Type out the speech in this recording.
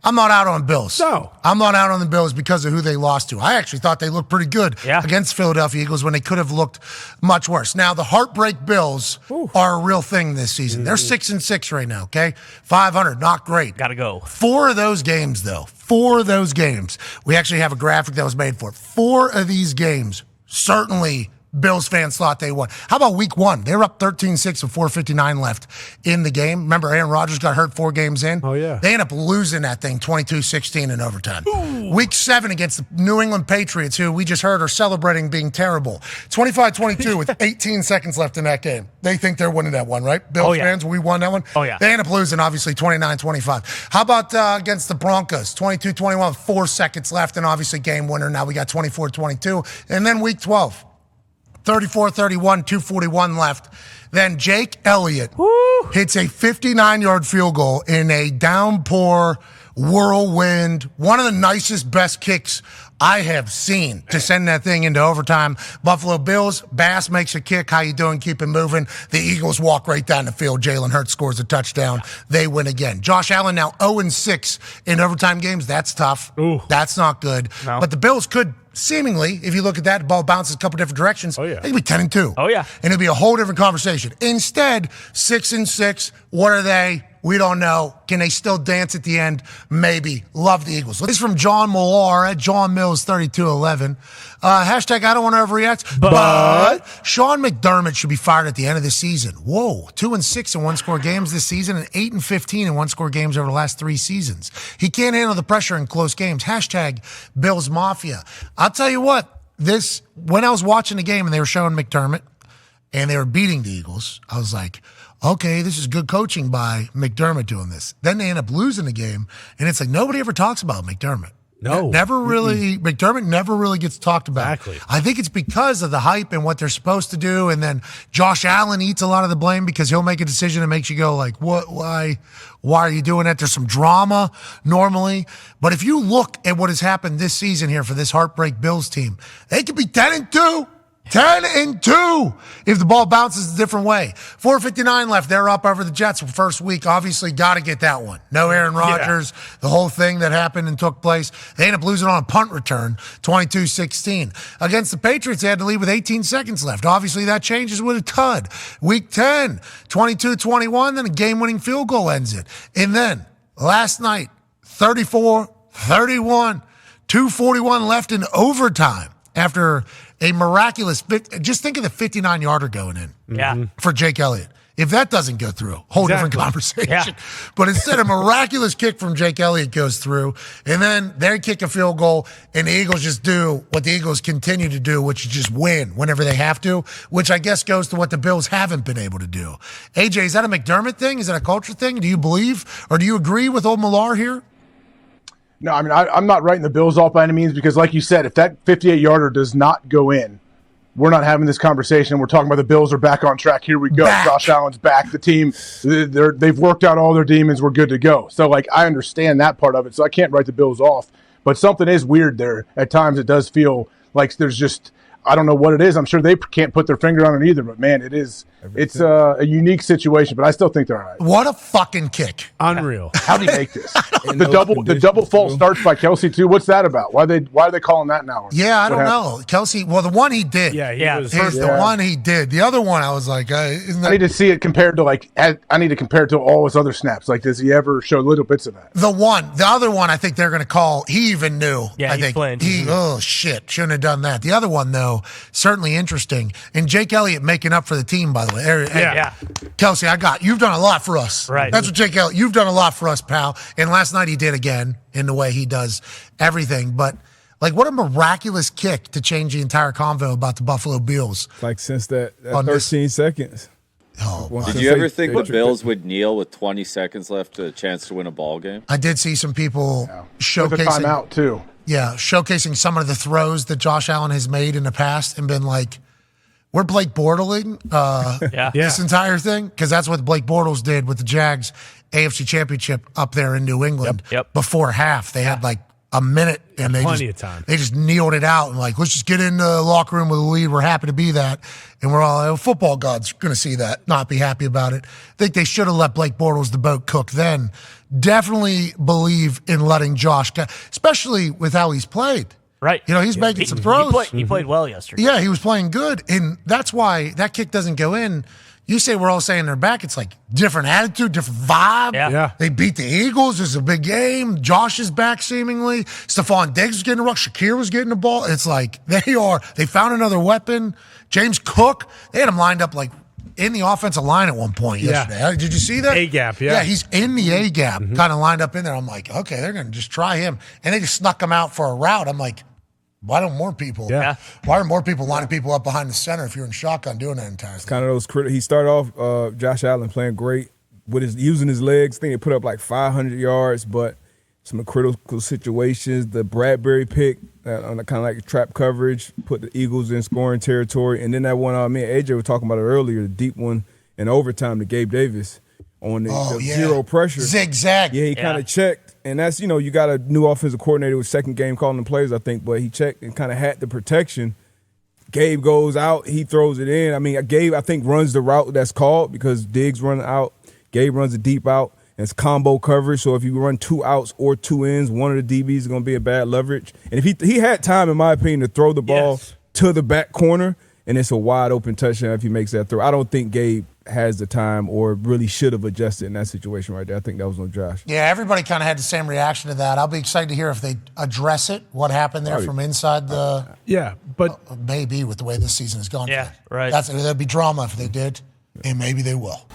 I'm not out on Bills. No. I'm not out on the Bills because of who they lost to. I actually thought they looked pretty good against Philadelphia Eagles when they could have looked much worse. Now, the Heartbreak Bills are a real thing this season. They're 6-6 right now, okay? 500, not great. Gotta go. 4 of those games, though, 4 of those games, we actually have a graphic that was made for it. 4 of these games, certainly Bills fans thought they won. How about week 1? They were up 13-6 with 4:59 left in the game. Remember, Aaron Rodgers got hurt 4 games in? Oh, yeah. They end up losing that thing 22-16 in overtime. Ooh. Week 7 against the New England Patriots, who we just heard are celebrating being terrible. 25-22 with 18 seconds left in that game. They think they're winning that one, right? Bills fans, we won that one? Oh, yeah. They end up losing, obviously, 29-25. How about against the Broncos? 22-21 with 4 seconds left, and obviously game winner. Now we got 24-22. And then week 12. 34-31, 2:41 left. Then Jake Elliott hits a 59-yard field goal in a downpour whirlwind. One of the nicest, best kicks I have seen to send that thing into overtime. Buffalo Bills, Bass makes a kick. How you doing? Keep it moving. The Eagles walk right down the field. Jalen Hurts scores a touchdown. They win again. Josh Allen now 0-6 in overtime games. That's tough. Ooh. That's not good. No. But the Bills could seemingly, if you look at that, the ball bounces a couple different directions. Oh, yeah. They could be 10-2. Oh, yeah. And it'd be a whole different conversation. Instead, 6-6. What are they? We don't know. Can they still dance at the end? Maybe. Love the Eagles. This is from John Millar at John Mills 3211. Hashtag I don't want to overreact, but Sean McDermott should be fired at the end of the season. Whoa. 2-6 in one-score games this season and 8-15 in one-score games over the last 3 seasons. He can't handle the pressure in close games. Hashtag Bills Mafia. I'll tell you what, when I was watching the game and they were showing McDermott and they were beating the Eagles, I was like, okay, this is good coaching by McDermott doing this. Then they end up losing the game, and it's like nobody ever talks about McDermott. No. McDermott never really gets talked about. Exactly. I think it's because of the hype and what they're supposed to do, and then Josh Allen eats a lot of the blame because he'll make a decision that makes you go like, what, why are you doing that? There's some drama normally. But if you look at what has happened this season here for this Heartbreak Bills team, they could be 10-2. 10-2 if the ball bounces a different way. 4:59 left. They're up over the Jets for first week. Obviously, got to get that one. No Aaron Rodgers, the whole thing that happened and took place. They end up losing on a punt return, 22-16. Against the Patriots, they had to lead with 18 seconds left. Obviously, that changes with a tud. Week 10, 22-21, then a game-winning field goal ends it. And then, last night, 34-31, 2:41 left in overtime after a miraculous, just think of the 59-yarder going in for Jake Elliott. If that doesn't go through, whole different conversation. Yeah. But instead, a miraculous kick from Jake Elliott goes through, and then they kick a field goal, and the Eagles just do what the Eagles continue to do, which is just win whenever they have to, which I guess goes to what the Bills haven't been able to do. AJ, is that a McDermott thing? Is that a culture thing? Do you believe, or do you agree with old Millar here? No, I mean, I'm not writing the Bills off by any means because, like you said, if that 58-yarder does not go in, we're not having this conversation. We're talking about the Bills are back on track. Here we go. Back. Josh Allen's back. The team, they've worked out all their demons. We're good to go. So, like, I understand that part of it, so I can't write the Bills off. But something is weird there. At times it does feel like there's just – I don't know what it is. I'm sure they can't put their finger on it either. But, man, it's a unique situation. But I still think they're all right. What a fucking kick. Unreal. How do you make this? The double false starts by Kelsey too. What's that about? Why are they calling that now? Yeah, I don't know. Kelsey, well, the one he did. Yeah, is the one he did. The other one, I was like, isn't that? I need to see it compared to I need to compare it to all his other snaps. Like, does he ever show little bits of that? The other one, I think they're going to call. He even knew. Yeah, I he think flinched. oh shit, shouldn't have done that. The other one though, certainly interesting. And Jake Elliott making up for the team, by the way. Yeah. Kelsey, you've done a lot for us. Right. That's what Jake Elliott. You've done a lot for us, pal. And last night he did again in the way he does everything. But like, what a miraculous kick to change the entire convo about the Buffalo Bills. Like since that 13 seconds. Oh, did you ever think the Bills would kneel with 20 seconds left to a chance to win a ball game? I did see some people showcasing. With a timeout too. Yeah, showcasing some of the throws that Josh Allen has made in the past and been like, we're Blake Bortling this entire thing, because that's what Blake Bortles did with the Jags AFC Championship up there in New England. Yep. Before half, they had like a minute and plenty of time. They just kneeled it out and like, let's just get in the locker room with a lead. We're happy to be that. And we're all, football gods going to see that, not be happy about it. I think they should have let Blake Bortles the boat cook then definitely believe in letting Josh go, especially with how he's played. Right. You know, he's making some throws. He played well yesterday. Yeah, he was playing good. And that's why that kick doesn't go in. You say we're all saying they're back. It's like different attitude, different vibe. Yeah. They beat the Eagles. It's a big game. Josh is back seemingly. Stephon Diggs was getting a rush. Shakir was getting the ball. It's like they found another weapon. James Cook, they had him lined up like in the offensive line at one point yesterday. Did you see that? A-gap, yeah. Yeah, he's in the A-gap, kind of lined up in there. I'm like, okay, they're going to just try him. And they just snuck him out for a route. I'm like, why don't more people? Yeah. Why are more people lining people up behind the center if you're in shotgun doing that entire thing? Kind of those critical. He started off Josh Allen playing great with using his legs. I think he put up like 500 yards, but some critical situations. The Bradbury pick on the kind of like trap coverage put the Eagles in scoring territory, and then that one me and AJ were talking about it earlier, the deep one in overtime to Gabe Davis on the zero pressure zigzag. Yeah, he kind of checked. And that's, you got a new offensive coordinator with second game calling the plays, I think, but he checked and kind of had the protection. Gabe goes out, he throws it in. I mean, Gabe, I think, runs the route that's called because Diggs run out, Gabe runs a deep out, and it's combo coverage. So if you run 2 outs or 2 ins, one of the DBs is going to be a bad leverage. And if he had time, in my opinion, to throw the ball to the back corner, and it's a wide open touchdown if he makes that throw. I don't think Gabe has the time or really should have adjusted in that situation right there. I think that was on Josh. Yeah, everybody kind of had the same reaction to that. I'll be excited to hear if they address it, what happened there from inside the but maybe with the way this season has gone. Yeah, right. There'd be drama if they did, and maybe they will.